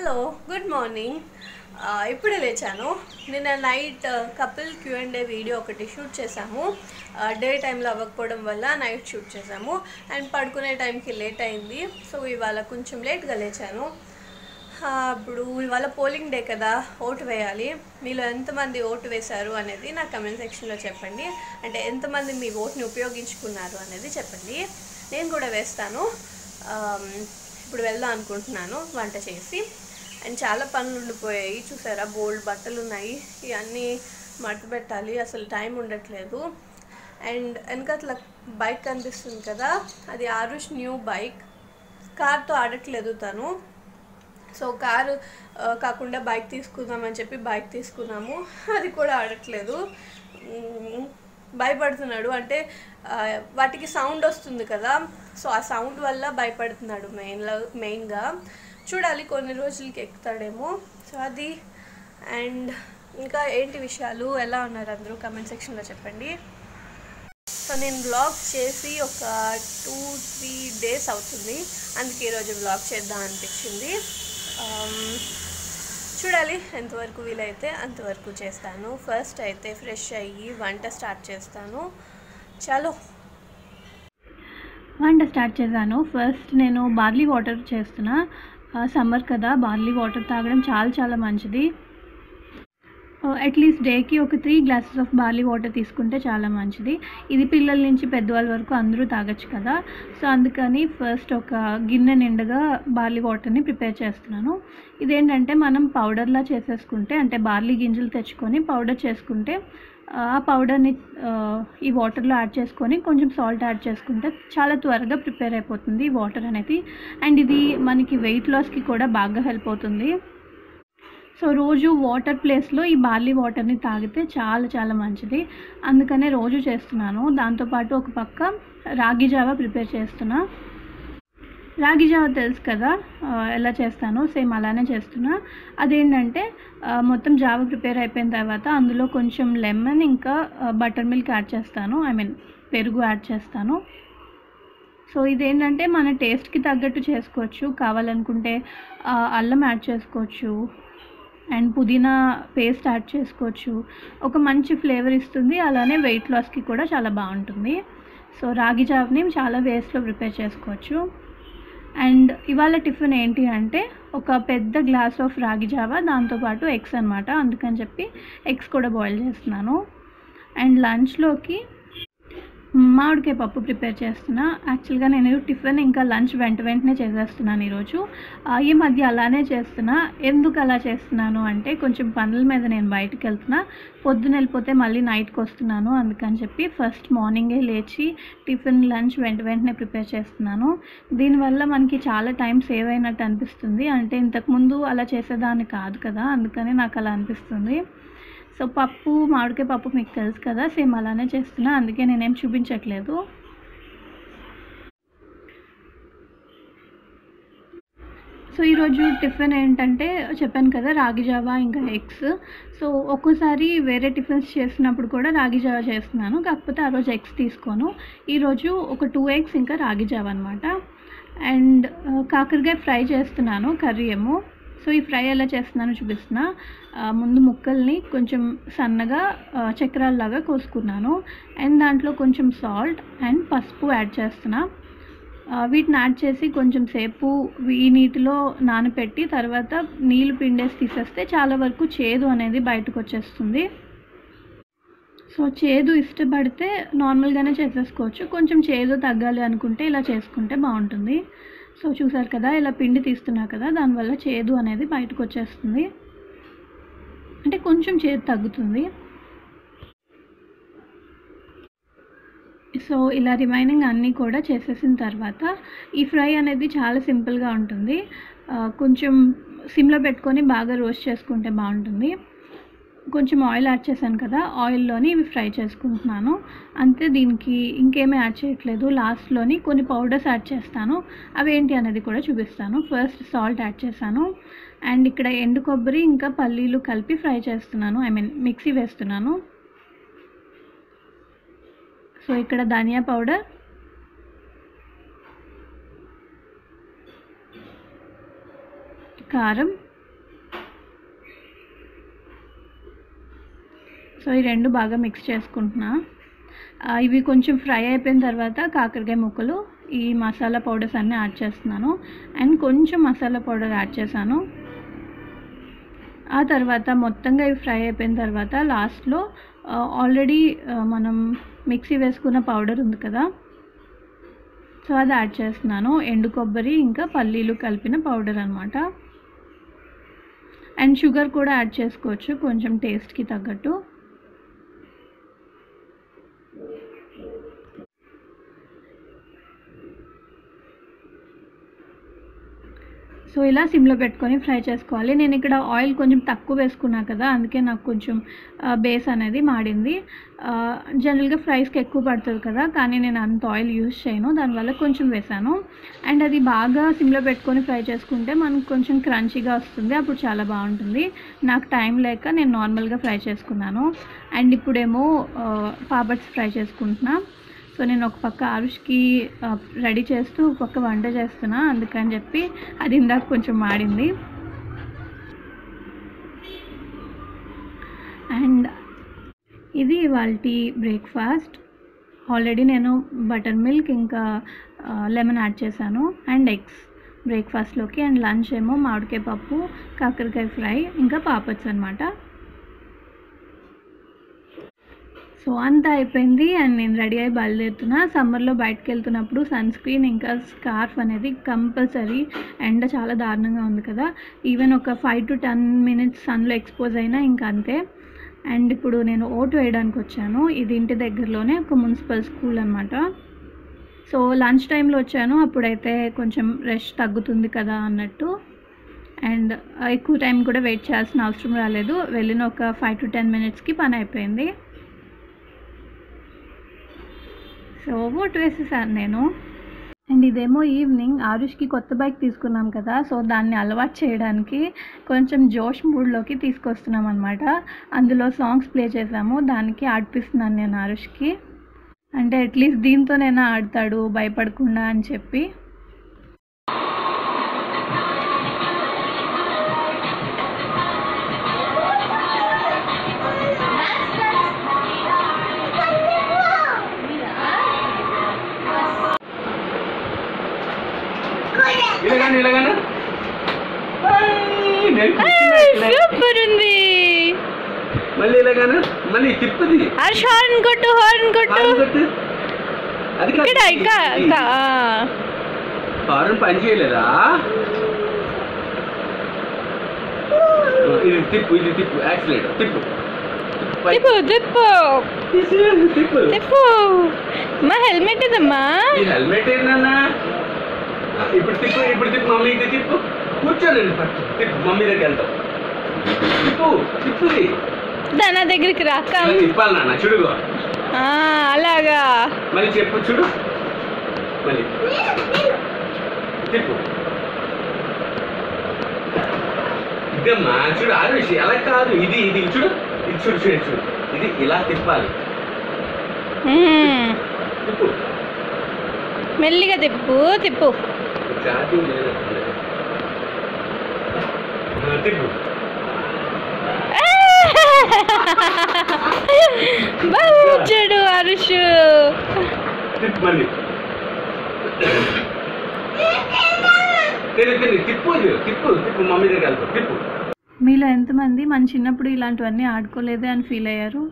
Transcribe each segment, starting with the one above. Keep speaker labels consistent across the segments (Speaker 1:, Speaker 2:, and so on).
Speaker 1: Hello good morning. ఇప్పుడే లేచాను. నిన్న నైట్ కపుల్ Q&A వీడియో ఒకటి షూట్ చేసాము. డే టైంలో అవ్వకపోవడం వల్ల నైట్ షూట్ చేసాము అండ్ పడుకునే టైంకి లేట్ అయింది. సో ఇవాళ కొంచెం లేట్గా లేచాను. ఇప్పుడు ఇవాళ పోలింగ్ డే కదా, ఓటు వేయాలి. మీలో ఎంతమంది ఓటు వేశారు అనేది నా కమెంట్ సెక్షన్లో చెప్పండి. అంటే ఎంతమంది మీ ఓట్ని ఉపయోగించుకున్నారు అనేది చెప్పండి. నేను కూడా వేస్తాను. ఇప్పుడు వెళ్దాం అనుకుంటున్నాను వంట చేసి. అండ్ చాలా పనులు ఉండిపోయాయి, చూసారా, బోల్డ్ బట్టలు ఉన్నాయి, ఇవన్నీ మడత పెట్టాలి, అసలు టైం ఉండట్లేదు. అండ్ వెనకట్ల బైక్ కనిపిస్తుంది కదా, అది ఆరుష్ న్యూ బైక్. కార్తో ఆడట్లేదు తను. సో కారు కాకుండా బైక్ తీసుకుందామని చెప్పి బైక్ తీసుకున్నాము, అది కూడా ఆడట్లేదు. భయపడుతున్నాడు. అంటే వాటికి సౌండ్ వస్తుంది కదా, సో ఆ సౌండ్ వల్ల భయపడుతున్నాడు మెయిన్గా. చూడాలి, కొన్ని రోజులకి ఎక్కుతాడేమో. సో అది. అండ్ ఇంకా ఏంటి విషయాలు, ఎలా ఉన్నారు అందరూ కమెంట్ సెక్షన్లో చెప్పండి. సో నేను వ్లాగ్ చేసి ఒక 2-3 డేస్ అవుతుంది, అందుకే ఈరోజు వ్లాగ్ చేద్దాం అనిపించింది. చూడాలి, ఎంతవరకు వీలైతే అంతవరకు చేస్తాను. ఫస్ట్ అయితే ఫ్రెష్ అయ్యి వంట స్టార్ట్ చేస్తాను. చలో
Speaker 2: వంట స్టార్ట్ చేశాను. ఫస్ట్ నేను బార్లీ వాటర్ చేస్తున్నా. సమ్మర్ కదా, బార్లీ వాటర్ తాగడం చాలా చాలా మంచిది. అట్లీస్ట్ డేకి ఒక 3 గ్లాసెస్ ఆఫ్ బార్లీ వాటర్ తీసుకుంటే చాలా మంచిది. ఇది పిల్లల నుంచి పెద్దవాళ్ళ వరకు అందరూ తాగొచ్చు కదా. సో అందుకని ఫస్ట్ ఒక గిన్నె నిండుగా బార్లీ వాటర్ని ప్రిపేర్ చేస్తున్నాను. ఇదేంటంటే మనం పౌడర్లా చేసేసుకుంటే, అంటే బార్లీ గింజలు తెచ్చుకొని పౌడర్ చేసుకుంటే, ఆ పౌడర్ని ఈ వాటర్లో యాడ్ చేసుకొని కొంచెం సాల్ట్ యాడ్ చేసుకుంటే చాలా త్వరగా ప్రిపేర్ అయిపోతుంది ఈ వాటర్ అనేది. అండ్ ఇది మనకి వెయిట్ లాస్కి కూడా బాగా హెల్ప్ అవుతుంది. సో రోజు వాటర్ ప్లేస్లో ఈ బార్లీ వాటర్ని తాగితే చాలా చాలా మంచిది, అందుకనే రోజు చేస్తున్నాను. దాంతోపాటు ఒక పక్క రాగి జావా ప్రిపేర్ చేస్తున్నా. రాగి జావా తెలుసు కదా, ఎలా చేస్తానో సేమ్ అలానే చేస్తున్నా. అదేంటంటే మొత్తం జావా ప్రిపేర్ అయిపోయిన తర్వాత అందులో కొంచెం లెమన్ ఇంకా బటర్ మిల్క్ యాడ్ చేస్తాను, పెరుగు యాడ్ చేస్తాను. సో ఇదేంటంటే మన టేస్ట్కి తగ్గట్టు చేసుకోవచ్చు. కావాలనుకుంటే అల్లం యాడ్ చేసుకోవచ్చు అండ్ పుదీనా పేస్ట్ యాడ్ చేసుకోవచ్చు. ఒక మంచి ఫ్లేవర్ ఇస్తుంది, అలానే వెయిట్ లాస్కి కూడా చాలా బాగుంటుంది. సో రాగి జావని చాలా వేస్లో ప్రిపేర్ చేసుకోవచ్చు. అండ్ ఇవాళ టిఫిన్ ఏంటి అంటే ఒక పెద్ద గ్లాస్ ఆఫ్ రాగి జావా, దాంతోపాటు ఎగ్స్ అనమాట. అందుకని చెప్పి ఎగ్స్ కూడా బాయిల్ చేస్తున్నాను. అండ్ లంచ్లోకి మామిడికాయ పప్పు ప్రిపేర్ చేస్తున్నా. యాక్చువల్గా నేను టిఫిన్ ఇంకా లంచ్ వెంటనే చేసేస్తున్నాను ఈరోజు. ఈ మధ్య అలానే చేస్తున్నా. ఎందుకు అలా చేస్తున్నాను అంటే, కొంచెం పనుల మీద నేను బయటకు వెళ్తున్నా, పొద్దున వెళ్ళిపోతే మళ్ళీ నైట్కి వస్తున్నాను. అందుకని చెప్పి ఫస్ట్ మార్నింగే లేచి టిఫిన్ లంచ్ వెంటనే ప్రిపేర్ చేస్తున్నాను. దీనివల్ల మనకి చాలా టైం సేవ్ అయినట్టు అనిపిస్తుంది. అంటే ఇంతకుముందు అలా చేసేదాన్ని కాదు కదా, అందుకని నాకు అలా అనిపిస్తుంది. సో పప్పు, మామిడికాయ పప్పు మీకు తెలుసు కదా, సేమ్ అలానే చేస్తున్నా, అందుకే నేనేం చూపించట్లేదు. సో ఈరోజు టిఫిన్ ఏంటంటే చెప్పాను కదా, రాగి జావా ఇంకా ఎగ్స్. సో ఒక్కోసారి వేరే టిఫిన్స్ చేసినప్పుడు కూడా రాగి జావా చేస్తున్నాను, కాకపోతే ఆ రోజు ఎగ్స్ తీసుకోను. ఈరోజు ఒక 2 ఎగ్స్ ఇంకా రాగి జావా అనమాట. అండ్ కాకరకాయ ఫ్రై చేస్తున్నాను, కర్రీ ఏమో. సో ఈ ఫ్రై ఎలా చేస్తున్నానో చూపిస్తున్నా. ముందు ముక్కల్ని కొంచెం సన్నగా చక్రాల్లాగా కోసుకున్నాను. అండ్ దాంట్లో కొంచెం సాల్ట్ అండ్ పసుపు యాడ్ చేస్తున్నా. వీటిని యాడ్ చేసి కొంచెం సేపు ఈ నీటిలో నానపెట్టి తర్వాత నీళ్ళు పిండేసి తీసేస్తే చాలా వరకు చేదు అనేది బయటకు వచ్చేస్తుంది. సో చేదు ఇష్టపడితే నార్మల్గానే చేసేసుకోవచ్చు, కొంచెం చేదు తగ్గాలి అనుకుంటే ఇలా చేసుకుంటే బాగుంటుంది. సో చూసారు కదా, ఇలా పిండి తీస్తున్నా కదా, దానివల్ల చేదు అనేది బయటకు వచ్చేస్తుంది, అంటే కొంచెం చేదు తగ్గుతుంది. సో ఇలా రిమైనింగ్ అన్నీ కూడా చేసేసిన తర్వాత ఈ ఫ్రై అనేది చాలా సింపుల్గా ఉంటుంది. కొంచెం సిమ్లో పెట్టుకొని బాగా రోస్ట్ చేసుకుంటే బాగుంటుంది. కొంచెం ఆయిల్ యాడ్ చేశాను కదా, ఆయిల్లోని ఇవి ఫ్రై చేసుకుంటున్నాను అంతే. దీనికి ఇంకేమీ యాడ్ చేయట్లేదు. లాస్ట్లోని కొన్ని పౌడర్స్ యాడ్ చేస్తాను, అవి ఏంటి అనేది కూడా చూపిస్తాను. ఫస్ట్ సాల్ట్ యాడ్ చేశాను. అండ్ ఇక్కడ ఎండు కొబ్బరి ఇంకా పల్లీలు కలిపి ఫ్రై చేస్తున్నాను, మిక్సీ వేస్తున్నాను. సో ఇక్కడ ధనియా పౌడర్, కారం, ఈ రెండు బాగా మిక్స్ చేసుకుంటున్నా. ఇవి కొంచెం ఫ్రై అయిపోయిన తర్వాత కాకరకాయ ముక్కలు ఈ మసాలా పౌడర్స్ అన్నీ యాడ్ చేస్తున్నాను. అండ్ కొంచెం మసాలా పౌడర్ యాడ్ చేశాను. ఆ తర్వాత మొత్తంగా ఇవి ఫ్రై అయిపోయిన తర్వాత లాస్ట్లో ఆల్రెడీ మనం మిక్సీ వేసుకున్న పౌడర్ ఉంది కదా, సో అది యాడ్ చేస్తున్నాను. ఎండు కొబ్బరి ఇంకా పల్లీలు కలిపిన పౌడర్ అనమాట. అండ్ షుగర్ కూడా యాడ్ చేసుకోవచ్చు కొంచెం టేస్ట్కి తగ్గట్టు. సో ఇలా సిమ్లో పెట్టుకొని ఫ్రై చేసుకోవాలి. నేను ఇక్కడ ఆయిల్ కొంచెం తక్కువ వేసుకున్నా కదా, అందుకే నాకు కొంచెం బేస్ అనేది మాడింది. జనరల్గా ఫ్రైస్కి ఎక్కువ పడుతుంది కదా, కానీ నేను అంత ఆయిల్ యూజ్ చేయను, దానివల్ల కొంచెం వేసాను. అండ్ అది బాగా సిమ్లో పెట్టుకొని ఫ్రై చేసుకుంటే మనకు కొంచెం క్రంచీగా వస్తుంది, అప్పుడు చాలా బాగుంటుంది. నాకు టైం లేక నేను నార్మల్గా ఫ్రై చేసుకున్నాను. అండ్ ఇప్పుడేమో పాపడ్స్ ఫ్రై చేసుకుంటున్నా. సో నేను ఒక పక్క ఆరుష్కి రెడీ చేస్తూ ఒక పక్క వంట చేస్తున్నా, అందుకని చెప్పి అది ఇందాక కొంచెం మాడింది. అండ్ ఇది ఇవాళ బ్రేక్ఫాస్ట్. ఆల్రెడీ నేను బటర్ మిల్క్ ఇంకా లెమన్ యాడ్ చేశాను అండ్ ఎగ్స్ బ్రేక్ఫాస్ట్లోకి. అండ్ లంచ్ ఏమో మామిడికాయ పప్పు, కాకరకాయ ఫ్రై ఇంకా పాపడ్స్ అనమాట. సో అంతా అయిపోయింది అండ్ నేను రెడీ అయ్యి బయలుదేరుతున్నా. సమ్మర్లో బయటకు వెళ్తున్నప్పుడు సన్ స్క్రీన్ ఇంకా స్కార్ఫ్ అనేది కంపల్సరీ. ఎండ చాలా దారుణంగా ఉంది కదా, ఈవెన్ ఒక 5 to 10 minutes సన్లో ఎక్స్పోజ్ అయినా ఇంకా అంతే. అండ్ ఇప్పుడు నేను ఓటు వేయడానికి వచ్చాను. ఇది ఇంటి దగ్గరలోనే ఒక మున్సిపల్ స్కూల్ అనమాట. సో లంచ్ టైంలో వచ్చాను, అప్పుడైతే కొంచెం రష్ తగ్గుతుంది కదా అన్నట్టు. అండ్ ఎక్కువ టైం కూడా వెయిట్ చేయాల్సిన అవసరం రాలేదు. వెళ్ళిన ఒక 5 to 10 minutesకి పని అయిపోయింది. సో ఓటు వేసేసాను నేను. అండ్ ఇదేమో ఈవినింగ్. ఆరుష్కి కొత్త బైక్ తీసుకున్నాం కదా, సో దాన్ని అలవాటు చేయడానికి కొంచెం జోష్ మూడ్లోకి తీసుకొస్తున్నాం అనమాట. అందులో సాంగ్స్ ప్లే చేసాము, దానికి ఆడిపిస్తున్నాను నేను ఆరుష్కి. అంటే అట్లీస్ట్ దీంతోనైనా ఆడతాడు భయపడకుండా అని చెప్పి.
Speaker 1: సూపర్ ఉంది.
Speaker 3: మళ్ళీ ఇలాగానా, మళ్ళీ తిప్పుది.
Speaker 1: హార్న్ కొట్టు, హార్న్ కొట్టు. ఇక్కడ
Speaker 3: హార్న్ పని చేయలేదా? ఇది తిప్పు, ఇది తిప్పు, యాక్సిలేటర్ తిప్పు,
Speaker 1: తిప్పు తిప్పు
Speaker 3: తిప్పు
Speaker 1: తిప్పు. మా హెల్మెట్ ఇదమ్మా.
Speaker 3: ఈ హెల్మెట్ ఏందన్నా? ఇప్పుడు తిప్పు, ఇప్పుడు తిప్పు, మమ్మీ ఇది తిప్పు. కూర్చోలేదు ఫస్ట్, తిప్పు, మమ్మీ దగ్గరికి వెళ్తాం. తిప్పు, తిప్పుది.
Speaker 1: దాని దగ్గరికి రాక
Speaker 3: తిప్పాలి నాన్న, చూడుగో
Speaker 1: అలాగా.
Speaker 3: మళ్ళీ చెప్పు, చూడు, మళ్ళీ తిప్పు. ఇదమ్మా చూడు, ఆరుషి అలా కాదు, ఇది ఇది చూడు, ఇది చూడు, చూడు చూడు, ఇది ఇలా తిప్పాలి. తిప్పు,
Speaker 1: మెల్లిగా తిప్పు తిప్పు.
Speaker 3: ఛార్జింగ్ లేదు, తిప్పు.
Speaker 1: బాగుంచాడు ఆరుష్.
Speaker 3: తిప్పు మళ్ళీ, తిప్పు తిప్పు తిప్పు, మమ్మీ దగ్గర వెళ్తాం, తిప్పు.
Speaker 2: మీలో ఎంతమంది మన చిన్నప్పుడు ఇలాంటివన్నీ ఆడుకోలేదే అని ఫీల్ అయ్యారు?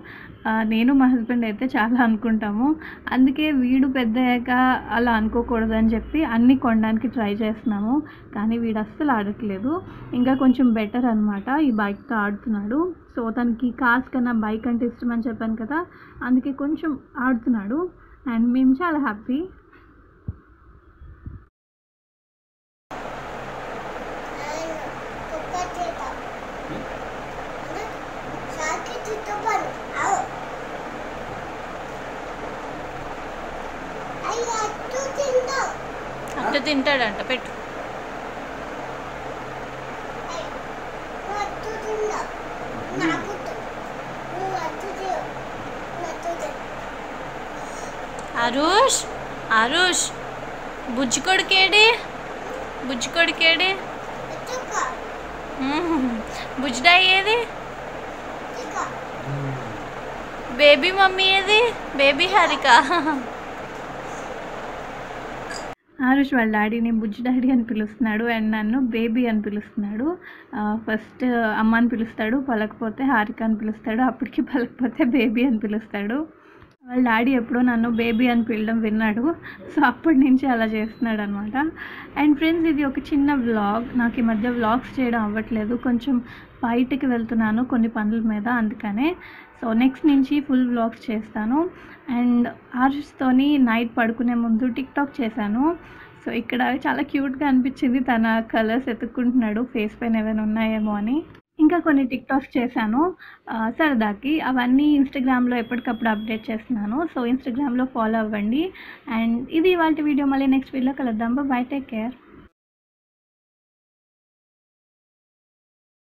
Speaker 2: నేను మా హస్బెండ్ అయితే చాలా అనుకుంటాము. అందుకే వీడు పెద్ద అయ్యాక అలా అనుకోకూడదు అని చెప్పి అన్నీ కొనడానికి ట్రై చేస్తున్నాము, కానీ వీడు అస్సలు ఆడట్లేదు. ఇంకా కొంచెం బెటర్ అనమాట, ఈ బైక్తో ఆడుతున్నాడు. సో తనకి కార్స్ కన్నా బైక్ అంటే ఇష్టం అని చెప్పాను కదా, అందుకే కొంచెం ఆడుతున్నాడు అండ్ మేము చాలా హ్యాపీ.
Speaker 1: అట్లా తింటాడంట, పెట్టు. ఆరుష్, ఆరుష్, బుజ్జి కొడుకేడి, బుజ్జి కొడుకేడి, బుజ్జిడాయి ఏది? బేబీ మమ్మీ ఏది? బేబీ హారిక.
Speaker 2: ఆరుష్ వాళ్ళ డాడీని బుజ్జి డాడీ అని పిలుస్తున్నాడు అండ్ నన్ను బేబీ అని పిలుస్తున్నాడు. ఫస్ట్ అమ్మ అని పిలుస్తాడు, పలకపోతే హారిక అని పిలుస్తాడు, అప్పటికి పలకపోతే బేబీ అని పిలుస్తాడు. వాళ్ళ డాడీ ఎప్పుడో నన్ను బేబీ అని పిలవడం విన్నాడు, సో అప్పటి నుంచి అలా చేస్తున్నాడు అనమాట. అండ్ ఫ్రెండ్స్, ఇది ఒక చిన్న వ్లాగ్. నాకు ఈ మధ్య వ్లాగ్స్ చేయడం అవ్వట్లేదు, కొంచెం బయటికి వెళ్తున్నాను కొన్ని పనుల మీద, అందుకనే. సో నెక్స్ట్ నుంచి ఫుల్ వ్లాగ్స్ చేస్తాను. అండ్ ఆరుష్తోని నైట్ పడుకునే ముందు టిక్టాక్ చేశాను. సో ఇక్కడ చాలా క్యూట్గా అనిపించింది, తన కలర్స్ ఎత్తుక్కుంటున్నాడు ఫేస్ పైన ఏమైనా ఉన్నాయేమో అని. ఇంకా కొన్ని టిక్టాక్స్ చేశాను సరదాకి, అవన్నీ ఇన్స్టాగ్రామ్లో ఎప్పటికప్పుడు అప్డేట్ చేస్తున్నాను. సో ఇన్స్టాగ్రామ్లో ఫాలో అవ్వండి. అండ్ ఇది ఇవాళ వీడియో, మళ్ళీ నెక్స్ట్ వీడియోలో కలుద్దాం. By, take care.